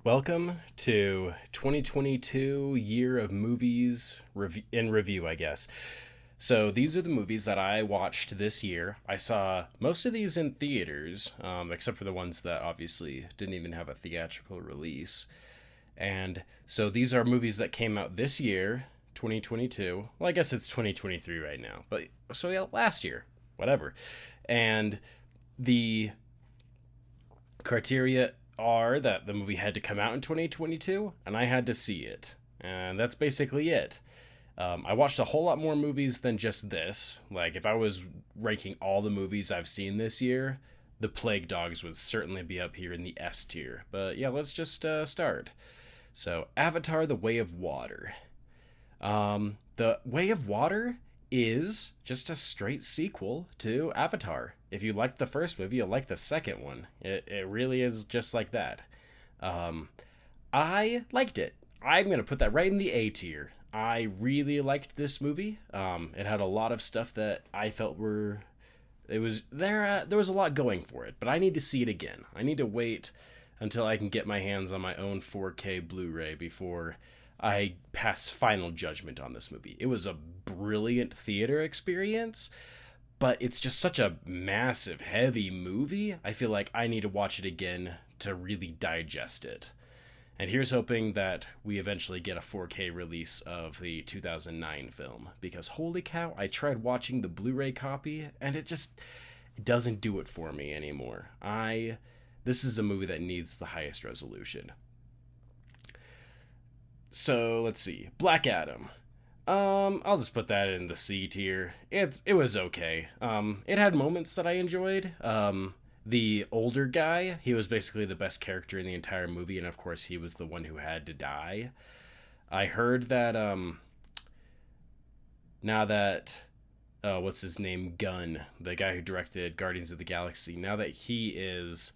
Welcome to 2022 year of movies in review, I guess. So these are the movies that I watched this year. I saw most of these in theaters, except for the ones that obviously didn't even have a theatrical release. And so these are movies that came out this year, 2022. Well, I guess it's 2023 right now, but so yeah, last year, whatever. And the criteria are that the movie had to come out in 2022 and I had to see it. And that's basically it. I watched a whole lot more movies than just this. Like, if I was ranking all the movies I've seen this year, The Plague Dogs would certainly be up here in the S tier. But yeah, let's just start. So, Avatar The Way of Water. The Way of Water is just a straight sequel to Avatar. If you liked the first movie, you'll like the second one. It really is just like that. Um, I liked it. I'm going to put that right in the A tier. I really liked this movie. It had a lot of stuff that I felt were. It was there. There was a lot going for it, but I need to see it again. I need to wait until I can get my hands on my own 4K Blu-ray before I pass final judgment on this movie. It was a brilliant theater experience, but it's just such a massive, heavy movie. I feel like I need to watch it again to really digest it. And here's hoping that we eventually get a 4K release of the 2009 film, because holy cow, I tried watching the Blu-ray copy and it doesn't do it for me anymore. This is a movie that needs the highest resolution. So let's see, Black Adam. I'll just put that in the C tier. It was okay. It had moments that I enjoyed. The older guy, he was basically the best character in the entire movie, and of course he was the one who had to die. I heard that now that what's his name, Gunn, the guy who directed Guardians of the Galaxy, now that he is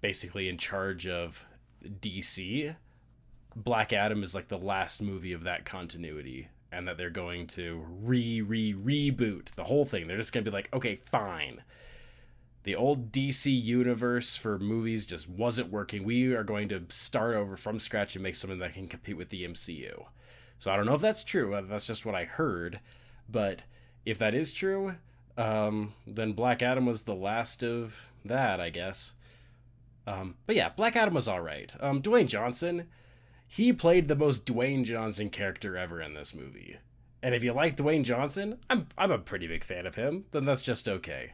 basically in charge of DC, Black Adam is like the last movie of that continuity, and that they're going to reboot the whole thing. They're just going to be like, okay, fine. The old DC universe for movies just wasn't working. We are going to start over from scratch and make something that can compete with the MCU. So I don't know if that's true. That's just what I heard. But if that is true, then Black Adam was the last of that, I guess. But yeah, Black Adam was all right. Dwayne Johnson, he played the most Dwayne Johnson character ever in this movie. And if you like Dwayne Johnson, I'm a pretty big fan of him, then that's just okay.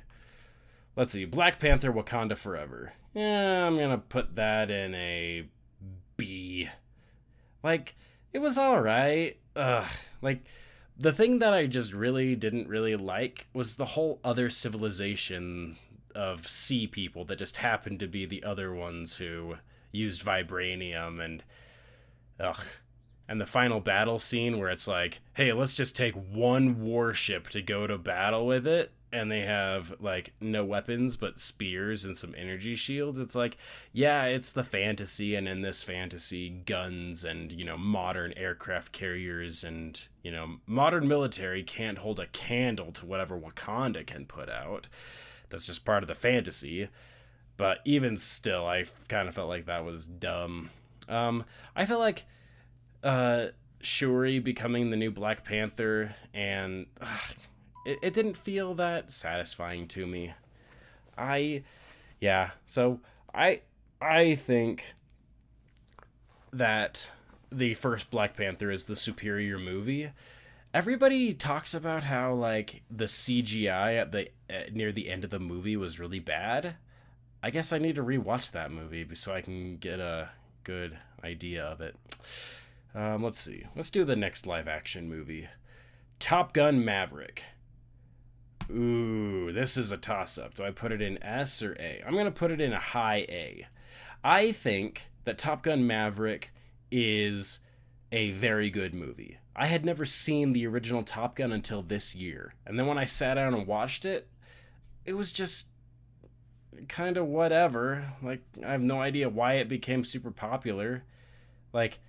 Let's see, Black Panther Wakanda Forever. Yeah, I'm gonna put that in a B. Like, it was alright. Like, the thing that I just really didn't really like was the whole other civilization of sea people that just happened to be the other ones who used vibranium ugh. And the final battle scene where it's like, hey, let's just take one warship to go to battle with it, and they have like no weapons but spears and some energy shields. It's like, yeah, it's the fantasy, and in this fantasy, guns and, modern aircraft carriers and, modern military can't hold a candle to whatever Wakanda can put out. That's just part of the fantasy. But even still, I kind of felt like that was dumb. I felt like Shuri becoming the new Black Panther, and it didn't feel that satisfying to me. So I think that the first Black Panther is the superior movie. Everybody talks about how like the CGI at the near the end of the movie was really bad. I guess I need to rewatch that movie so I can get a good idea of it. Let's see. Let's do the next live action movie. Top Gun Maverick. Ooh, this is a toss up. Do I put it in S or A? I'm going to put it in a high A. I think that Top Gun Maverick is a very good movie. I had never seen the original Top Gun until this year. And then when I sat down and watched it, it was just kind of whatever. Like, I have no idea why it became super popular. Like,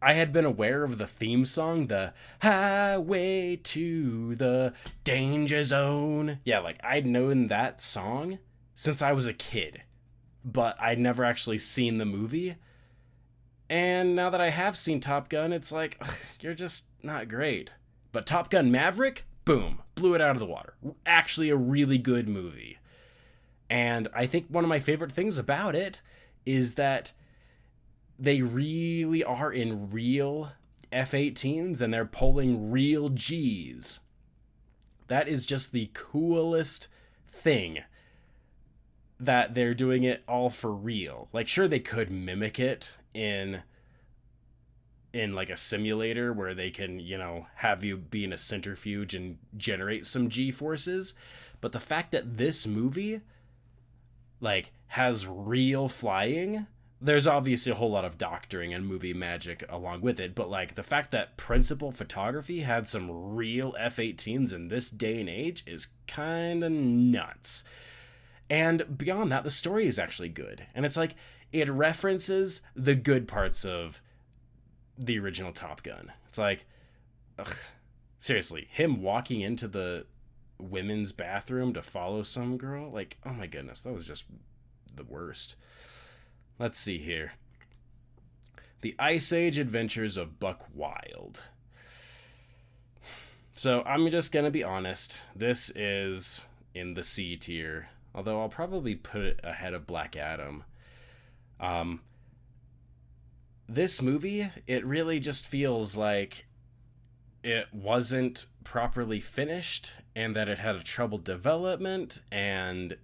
I had been aware of the theme song, the Highway to the Danger Zone. Yeah, like, I'd known that song since I was a kid. but I'd never actually seen the movie. And now that I have seen Top Gun, it's like, ugh, you're just not great. But Top Gun Maverick, boom, blew it out of the water. Actually, a really good movie. And I think one of my favorite things about it is that they really are in real F-18s and they're pulling real Gs. That is just the coolest thing, that they're doing it all for real. Like, sure, they could mimic it in like a simulator where they can, have you be in a centrifuge and generate some G forces. But the fact that this movie like has real flying, there's obviously a whole lot of doctoring and movie magic along with it, but like the fact that principal photography had some real F-18s in this day and age is kind of nuts. And beyond that, the story is actually good. And it's like, it references the good parts of the original Top Gun. It's like, ugh, seriously, him walking into the women's bathroom to follow some girl, like, oh my goodness, that was just the worst. Let's see here. The Ice Age Adventures of Buck Wilde. So I'm just gonna be honest, this is in the C tier, although I'll probably put it ahead of Black Adam. This movie, it really just feels like it wasn't properly finished and that it had a troubled development, and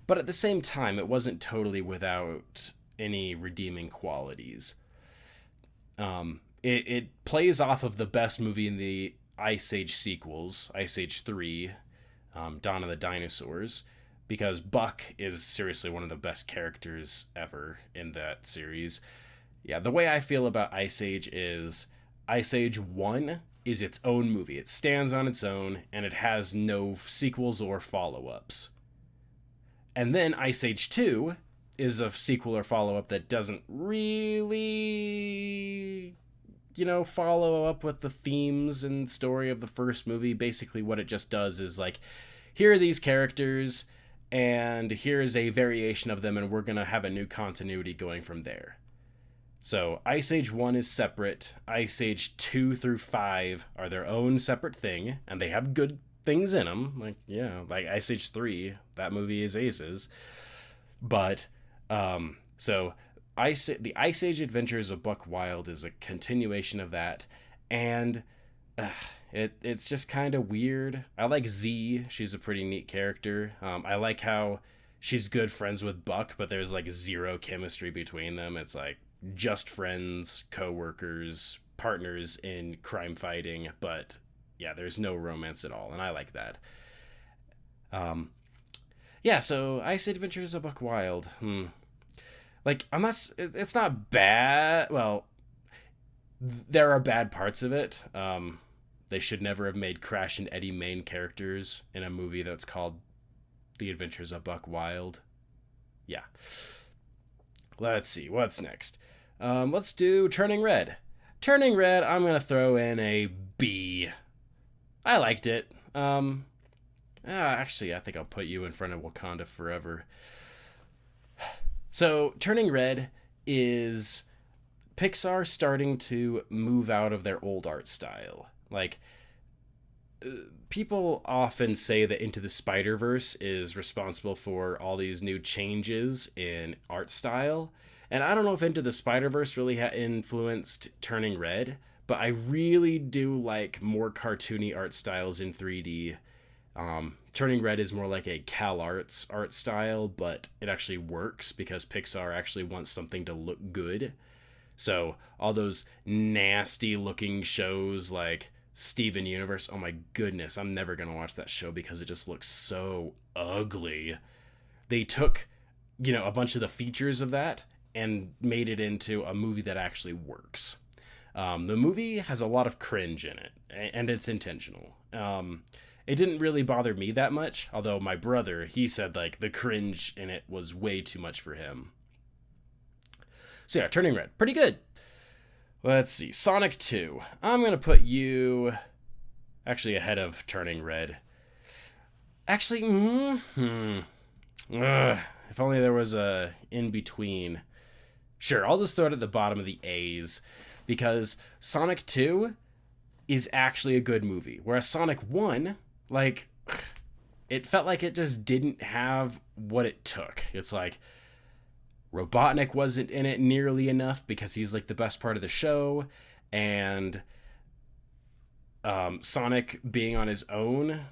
but at the same time, it wasn't totally without any redeeming qualities. It plays off of the best movie in the Ice Age sequels, Ice Age 3, Dawn of the Dinosaurs, because Buck is seriously one of the best characters ever in that series. Yeah, the way I feel about Ice Age is Ice Age 1 is its own movie. It stands on its own, and it has no sequels or follow-ups. And then Ice Age 2 is a sequel or follow-up that doesn't really, follow up with the themes and story of the first movie. Basically, what it just does is like, here are these characters, and here's a variation of them, and we're going to have a new continuity going from there. So Ice Age 1 is separate. Ice Age 2 through 5 are their own separate thing, and they have good things in them. Like Ice Age 3, that movie is aces. But, so the Ice Age Adventures of Buck Wilde is a continuation of that, and it's just kind of weird. I like Z. She's a pretty neat character. I like how she's good friends with Buck, but there's like zero chemistry between them. It's like just friends, co-workers, partners in crime fighting, but yeah, there's no romance at all, and I like that. So Ice Adventures of Buck Wilde. Like, unless it's not bad. Well, there are bad parts of it. They should never have made Crash and Eddie main characters in a movie that's called The Adventures of Buck Wilde. Yeah. Let's see, what's next? Let's do Turning Red. Turning Red, I'm going to throw in a B. I liked it. Actually, I think I'll put you in front of Wakanda Forever. So, Turning Red is Pixar starting to move out of their old art style. Like, people often say that Into the Spider-Verse is responsible for all these new changes in art style. And I don't know if Into the Spider-Verse really influenced Turning Red, but I really do like more cartoony art styles in 3D. Turning Red is more like a CalArts art style, but it actually works because Pixar actually wants something to look good. So all those nasty looking shows like Steven Universe, oh my goodness, I'm never going to watch that show because it just looks so ugly. They took, a bunch of the features of that and made it into a movie that actually works. The movie has a lot of cringe in it, and it's intentional. It didn't really bother me that much, although my brother, he said like the cringe in it was way too much for him. So yeah, Turning Red, pretty good. Let's see, Sonic 2. I'm going to put you actually ahead of Turning Red. Actually, if only there was a in between. Sure, I'll just throw it at the bottom of the A's because Sonic 2 is actually a good movie. Whereas Sonic 1, like, it felt like it just didn't have what it took. It's like Robotnik wasn't in it nearly enough because he's like the best part of the show, and Sonic being on his own,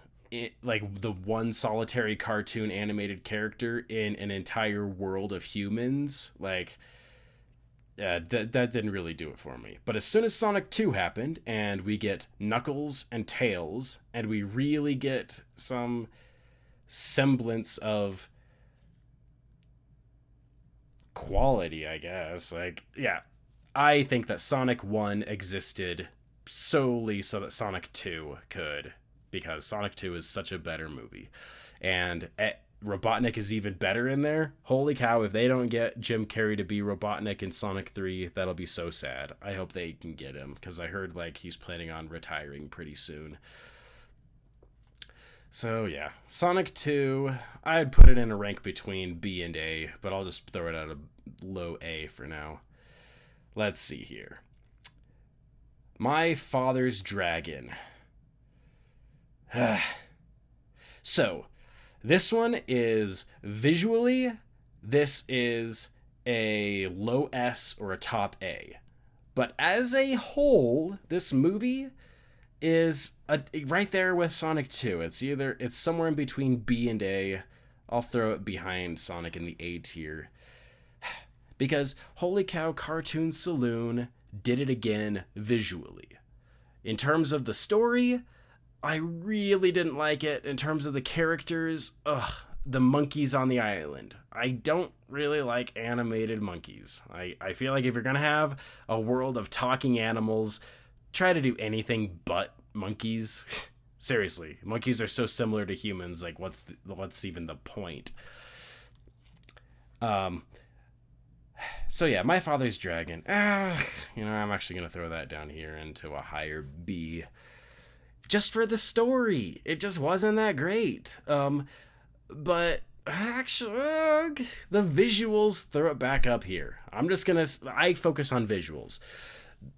like the one solitary cartoon animated character in an entire world of humans, like that didn't really do it for me. But as soon as Sonic 2 happened, and we get Knuckles and Tails, and we really get some semblance of quality, I guess. Like, yeah, I think that Sonic 1 existed solely so that Sonic 2 could, because Sonic 2 is such a better movie. And Robotnik is even better in there. Holy cow, if they don't get Jim Carrey to be Robotnik in Sonic 3, that'll be so sad. I hope they can get him, because I heard like he's planning on retiring pretty soon. So yeah, Sonic 2, I'd put it in a rank between B and A, but I'll just throw it at a low A for now. Let's see here. My Father's Dragon. So, this one is visually, this is a low S or a top A. But as a whole, this movie is right there with Sonic 2. It's somewhere in between B and A. I'll throw it behind Sonic in the A tier. Because holy cow, Cartoon Saloon did it again visually. In terms of the story, I really didn't like it. In terms of the characters, the monkeys on the island. I don't really like animated monkeys. I feel like if you're gonna have a world of talking animals, try to do anything but monkeys. Seriously, monkeys are so similar to humans. Like, what's even the point? So yeah, My Father's Dragon. I'm actually gonna throw that down here into a higher B. Just for the story, it just wasn't that great. But actually, the visuals, throw it back up here. I focus on visuals.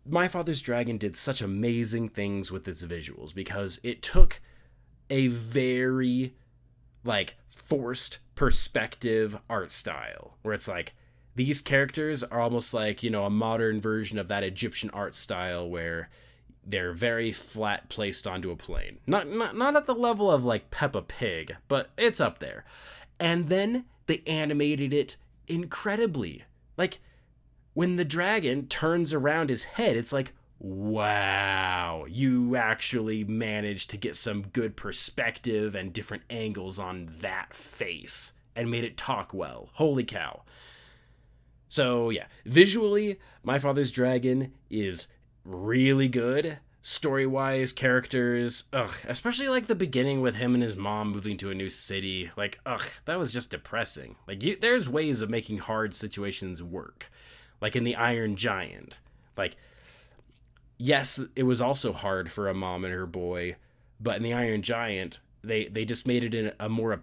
My Father's Dragon did such amazing things with its visuals because it took a very, like, forced perspective art style where it's like, these characters are almost like, a modern version of that Egyptian art style where they're very flat placed onto a plane. Not at the level of like Peppa Pig, but it's up there. And then they animated it incredibly. Like, when the dragon turns around his head, it's like, wow, you actually managed to get some good perspective and different angles on that face and made it talk well. Holy cow. So yeah, visually, My Father's Dragon is really good. Story-wise, characters, especially like the beginning with him and his mom moving to a new city. Like, that was just depressing. Like, there's ways of making hard situations work. Like in The Iron Giant. Like, yes, it was also hard for a mom and her boy, but in The Iron Giant, they just made it in a more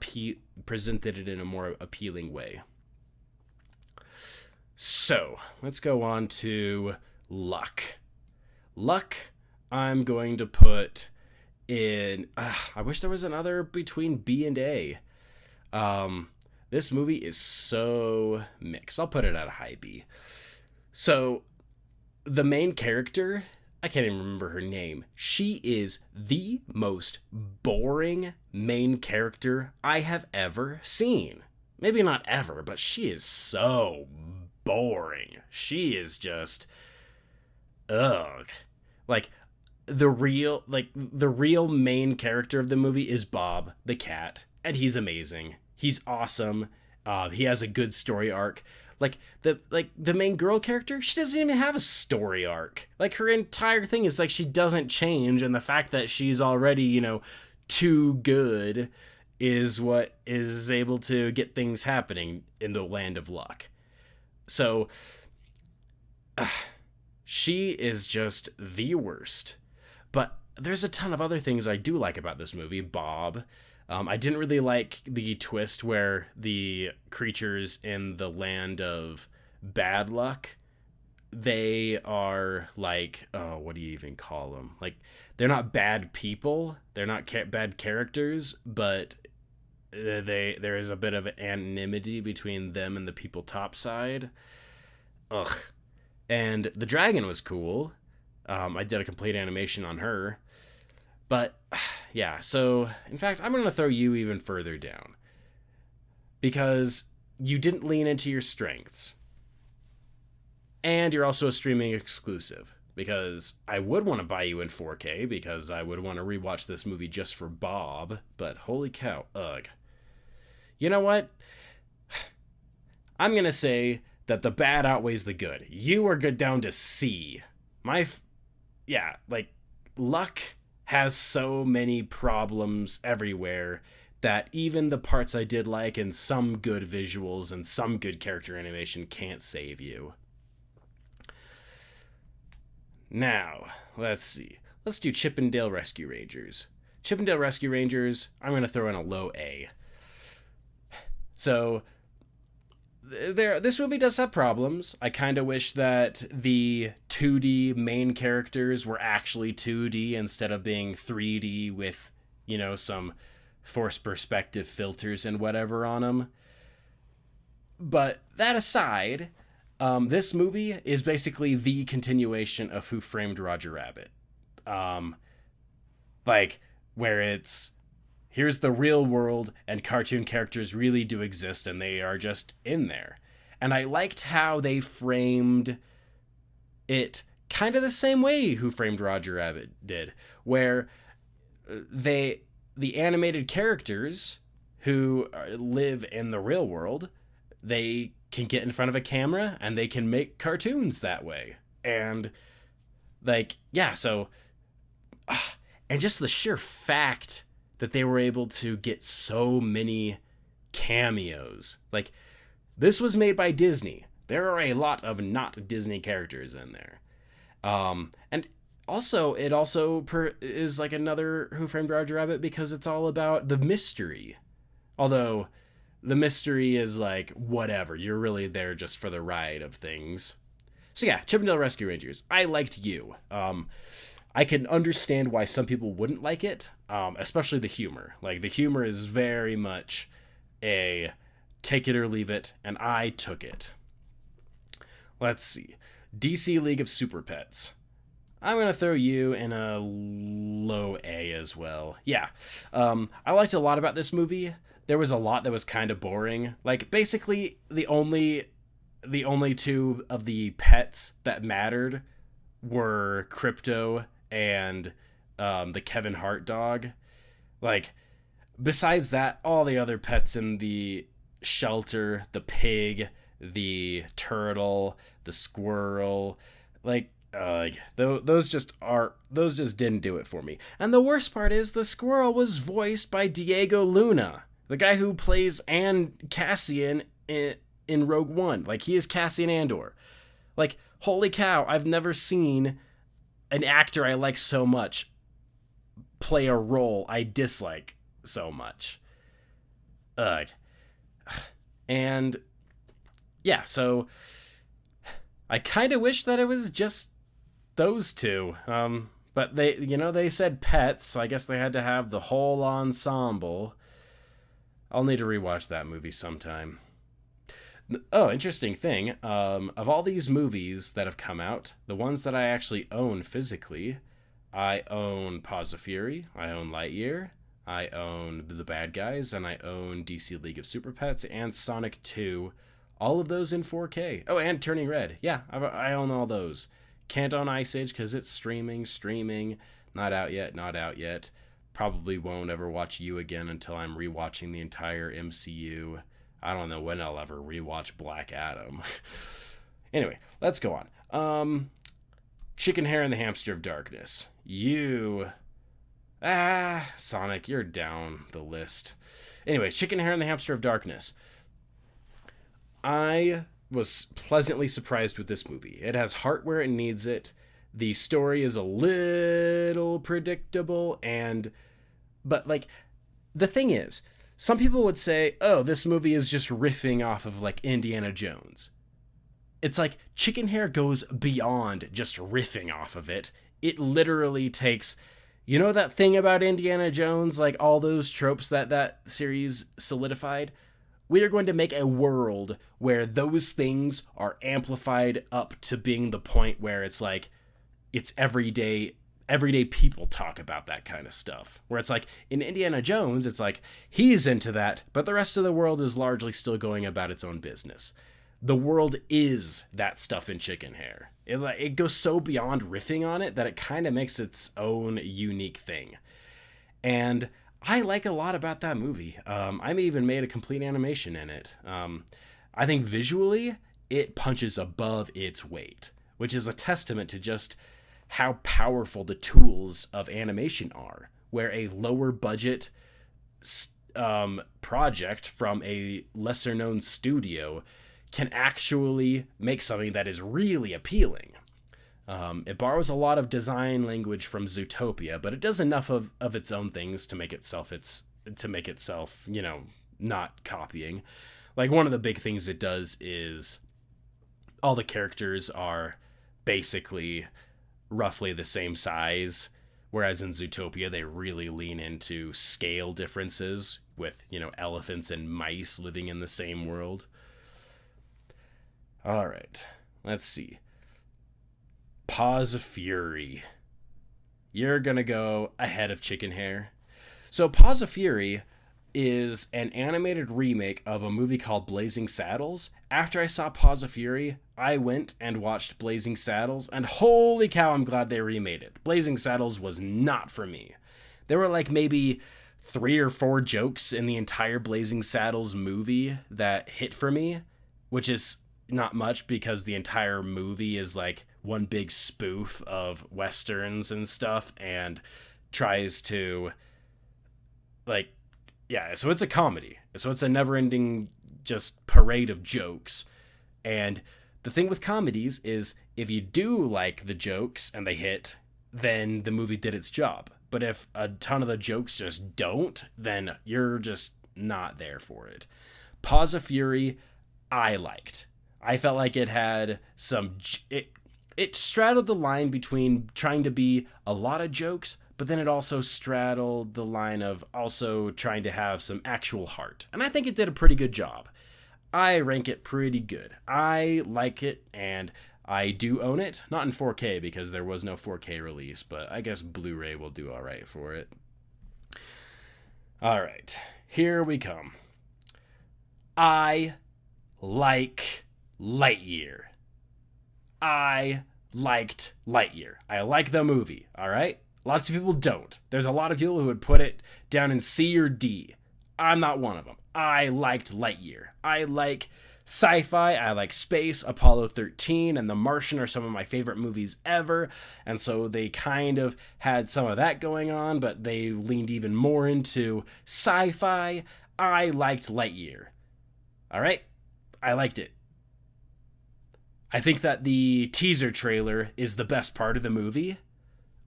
presented it in a more appealing way. So, let's go on to Luck. Luck, I'm going to put in... I wish there was another between B and A. This movie is so mixed. I'll put it at a high B. So, the main character, I can't even remember her name. She is the most boring main character I have ever seen. Maybe not ever, but she is so boring. She is just... ugh. Like, the real main character of the movie is Bob, the cat, and he's amazing. He's awesome. He has a good story arc. Like the main girl character, she doesn't even have a story arc. Like, her entire thing is like she doesn't change, and the fact that she's already, too good is what is able to get things happening in the land of Luck. So, she is just the worst. But there's a ton of other things I do like about this movie. Bob, I didn't really like the twist where the creatures in the land of bad luck, they are like, oh, what do you even call them? Like, they're not bad people, they're not bad characters, but there is a bit of anonymity between them and the people topside. Ugh. And the dragon was cool. I did a complete animation on her. But, yeah, so, in fact, I'm going to throw you even further down. Because you didn't lean into your strengths. And you're also a streaming exclusive. Because I would want to buy you in 4K, because I would want to rewatch this movie just for Bob. But, holy cow, ugh. You know what? I'm going to say that the bad outweighs the good. You are good down to C. Luck has so many problems everywhere that even the parts I did like and some good visuals and some good character animation can't save you. Now, let's see. Let's do Chippendale Rescue Rangers. Chippendale Rescue Rangers, I'm going to throw in a low A. So, this movie does have problems. I kind of wish that the 2D main characters were actually 2D instead of being 3D with, some forced perspective filters and whatever on them. But that aside, this movie is basically the continuation of Who Framed Roger Rabbit. Where it's, here's the real world, and cartoon characters really do exist, and they are just in there. And I liked how they framed it kind of the same way Who Framed Roger Rabbit did, where the animated characters who live in the real world, they can get in front of a camera, and they can make cartoons that way. And, and just the sheer fact that they were able to get so many cameos. Like, this was made by Disney. There are a lot of not Disney characters in there. And also, it is like another Who Framed Roger Rabbit because it's all about the mystery. Although, the mystery is like, whatever. You're really there just for the ride of things. So yeah, Chippendale Rescue Rangers. I liked you. I can understand why some people wouldn't like it, especially the humor. Like, the humor is very much a take it or leave it, and I took it. Let's see. DC League of Super Pets. I'm going to throw you in a low A as well. Yeah, I liked a lot about this movie. There was a lot that was kind of boring. Like, basically, the only two of the pets that mattered were Crypto and the Kevin Hart dog. Like, besides that, all the other pets in the shelter, the pig, the turtle, the squirrel, those just didn't do it for me. And the worst part is the squirrel was voiced by Diego Luna, the guy who plays Cassian in Rogue One. Like, he is Cassian Andor. Like, holy cow, I've never seen an actor I like so much play a role I dislike so much. And yeah, so I kind of wish that it was just those two. But they said pets, so I guess they had to have the whole ensemble. I'll need to rewatch that movie sometime. Oh, interesting thing. Of all these movies that have come out, the ones that I actually own physically, I own Paws of Fury, I own Lightyear, I own The Bad Guys, and I own DC League of Super Pets and Sonic 2. All of those in 4K. Oh, and Turning Red. Yeah, I own all those. Can't own Ice Age because it's streaming. Not out yet. Probably won't ever watch you again until I'm rewatching the entire MCU. I don't know when I'll ever rewatch Black Adam. Anyway, let's go on. Chicken Hair and the Hamster of Darkness. Sonic, you're down the list. Anyway, Chicken Hair and the Hamster of Darkness. I was pleasantly surprised with this movie. It has heart where it needs it. The story is a little predictable, but the thing is, some people would say, oh, this movie is just riffing off of like Indiana Jones. It's like Chicken Hair goes beyond just riffing off of it. It literally takes, you know, that thing about Indiana Jones, like all those tropes that series solidified? We are going to make a world where those things are amplified up to being the point where it's like, it's everyday people talk about that kind of stuff. Where it's like, in Indiana Jones, it's like, he's into that, but the rest of the world is largely still going about its own business. The world is that stuff in Chicken Hair. It goes so beyond riffing on it that it kind of makes its own unique thing. And I like a lot about that movie. I even made a complete animation in it. I think visually, it punches above its weight, which is a testament to just how powerful the tools of animation are, where a lower budget project from a lesser known studio can actually make something that is really appealing. It borrows a lot of design language from Zootopia, but it does enough of its own things to make itself, you know, not copying. Like, one of the big things it does is all the characters are basically roughly the same size, whereas in Zootopia they really lean into scale differences with, you know, elephants and mice living in the same world. All right, let's see. Paws of Fury. You're gonna go ahead of Chicken Hair. So Paws of Fury is an animated remake of a movie called Blazing Saddles. After I saw Paws of Fury, I went and watched Blazing Saddles, and holy cow, I'm glad they remade it. Blazing Saddles was not for me. There were like maybe 3 or 4 jokes in the entire Blazing Saddles movie that hit for me, which is not much because the entire movie is like one big spoof of westerns and stuff and tries to, like, yeah, so it's a comedy. So it's a never-ending just parade of jokes. And the thing with comedies is if you do like the jokes and they hit, then the movie did its job. But if a ton of the jokes just don't, then you're just not there for it. Paws of Fury, I liked. I felt like it had some... It straddled the line between trying to be a lot of jokes, but then it also straddled the line of also trying to have some actual heart. And I think it did a pretty good job. I rank it pretty good. I like it, and I do own it. Not in 4K, because there was no 4K release, but I guess Blu-ray will do all right for it. All right, here we come. I like Lightyear. I liked Lightyear. I like the movie, all right? Lots of people don't. There's a lot of people who would put it down in C or D. I'm not one of them. I liked Lightyear. I like sci-fi. I like space. Apollo 13 and The Martian are some of my favorite movies ever. And so they kind of had some of that going on, but they leaned even more into sci-fi. I liked Lightyear. All right? I liked it. I think that the teaser trailer is the best part of the movie.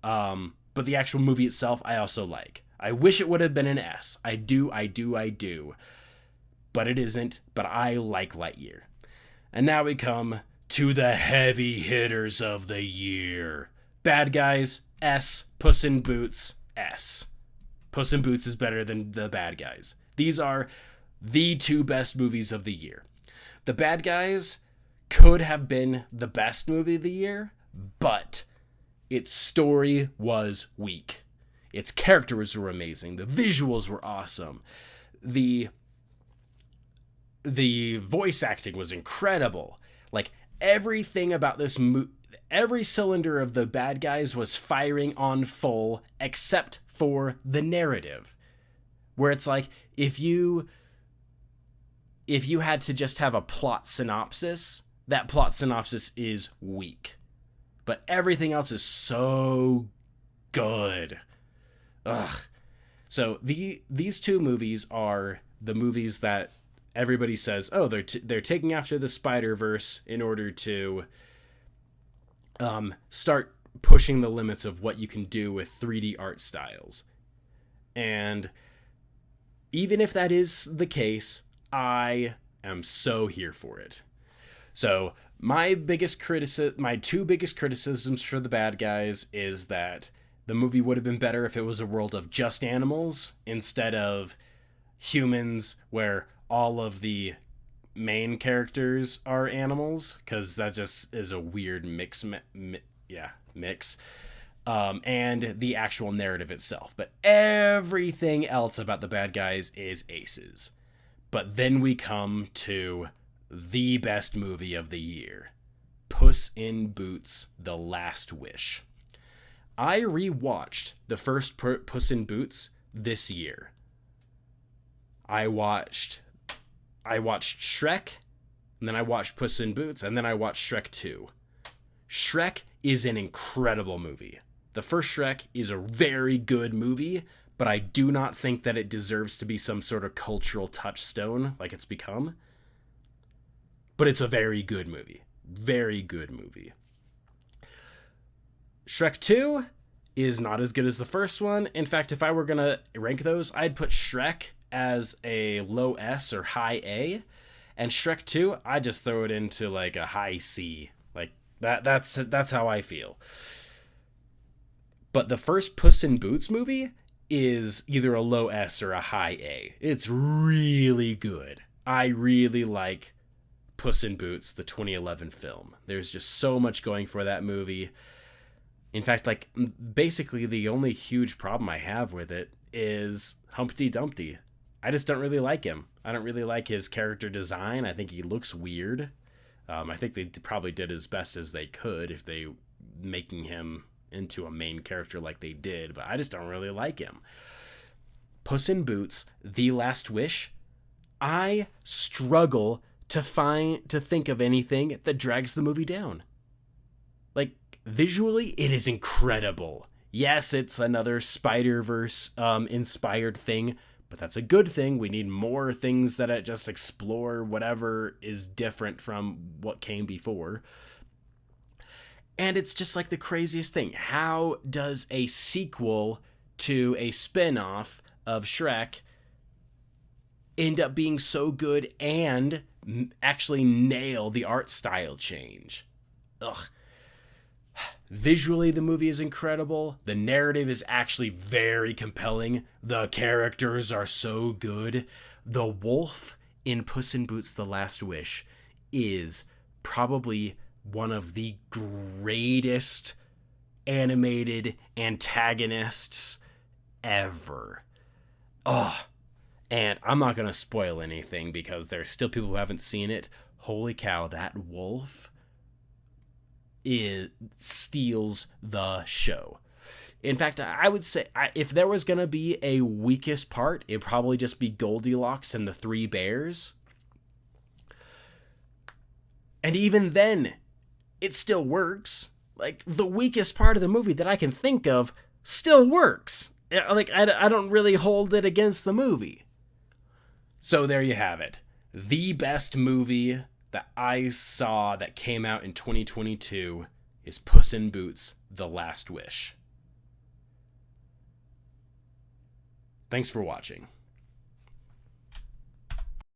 But the actual movie itself, I also like. I wish it would have been an S. I do. But it isn't. But I like Lightyear. And now we come to the heavy hitters of the year. Bad Guys, S. Puss in Boots, S. Puss in Boots is better than the Bad Guys. These are the 2 best movies of the year. The Bad Guys could have been the best movie of the year, but its story was weak. Its characters were amazing. The visuals were awesome. The voice acting was incredible. Like, everything about this every cylinder of the Bad Guys was firing on full except for the narrative. Where it's like, if you had to just have a plot synopsis, that plot synopsis is weak. But everything else is so good. Ugh. So these 2 movies are the movies that everybody says, oh, they're taking after the Spider-Verse in order to start pushing the limits of what you can do with 3D art styles. And Even if that is the case, I am so here for it. So my two biggest criticisms for the bad guys is that the movie would have been better if it was a world of just animals instead of humans, where all of the main characters are animals, because that just is a weird mix. And the actual narrative itself. But everything else about the bad guys is aces. But then we come to the best movie of the year, Puss in Boots: The Last Wish. I rewatched the first Puss in Boots this year. I watched Shrek, and then I watched Puss in Boots, and then I watched Shrek 2. Shrek is an incredible movie. The first Shrek is a very good movie, but I do not think that it deserves to be some sort of cultural touchstone like it's become. But it's a very good movie. Very good movie. Shrek 2 is not as good as the first one. In fact, if I were going to rank those, I'd put Shrek as a low S or high A. And Shrek 2, I just throw it into like a high C. Like that's how I feel. But the first Puss in Boots movie is either a low S or a high A. It's really good. I really like Puss in Boots, the 2011 film. There's just so much going for that movie. In fact, like, basically the only huge problem I have with it is Humpty Dumpty. I just don't really like him. I don't really like his character design. I think he looks weird. I think they probably did as best as they could if they making him into a main character like they did, but I just don't really like him. Puss in Boots: The Last Wish. I struggle to think of anything that drags the movie down. Like, visually, it is incredible. Yes, it's another Spider-Verse inspired thing, but that's a good thing. We need more things that just explore whatever is different from what came before. And it's just like the craziest thing. How does a sequel to a spin-off of Shrek end up being so good and actually nail the art style change? Ugh. Visually, the movie is incredible. The narrative is actually very compelling. The characters are so good. The wolf in Puss in Boots: The Last Wish is probably one of the greatest animated antagonists ever. Oh, and I'm not going to spoil anything because there's still people who haven't seen it. Holy cow, that wolf steals the show. In fact, I would say if there was going to be a weakest part, it'd probably just be Goldilocks and the Three Bears. And even then, it still works. Like, the weakest part of the movie that I can think of still works. Like, I don't really hold it against the movie. So there you have it. The best movie that I saw that came out in 2022 is Puss in Boots: The Last Wish. Thanks for watching.